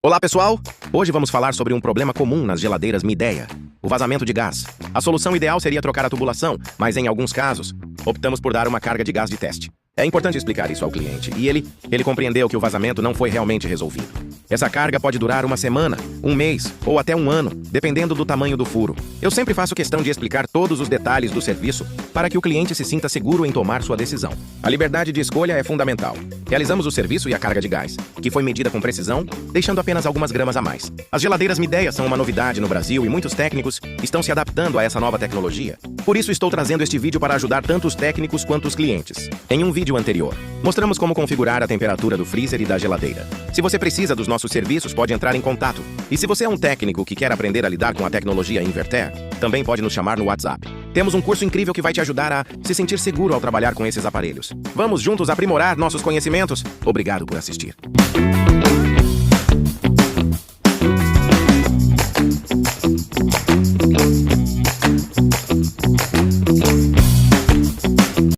Olá pessoal, hoje vamos falar sobre um problema comum nas geladeiras Midea, o vazamento de gás. A solução ideal seria trocar a tubulação, mas em alguns casos, optamos por dar uma carga de gás de teste. É importante explicar isso ao cliente, e ele compreendeu que o vazamento não foi realmente resolvido. Essa carga pode durar uma semana, um mês ou até um ano, dependendo do tamanho do furo. Eu sempre faço questão de explicar todos os detalhes do serviço para que o cliente se sinta seguro em tomar sua decisão. A liberdade de escolha é fundamental. Realizamos o serviço e a carga de gás, que foi medida com precisão, deixando apenas algumas gramas a mais. As geladeiras Midea são uma novidade no Brasil e muitos técnicos estão se adaptando a essa nova tecnologia. Por isso estou trazendo este vídeo para ajudar tanto os técnicos quanto os clientes. Em um vídeo anterior, mostramos como configurar a temperatura do freezer e da geladeira. Se você precisa dos nossos serviços, pode entrar em contato. E se você é um técnico que quer aprender a lidar com a tecnologia Inverter, também pode nos chamar no WhatsApp. Temos um curso incrível que vai te ajudar a se sentir seguro ao trabalhar com esses aparelhos. Vamos juntos aprimorar nossos conhecimentos? Obrigado por assistir.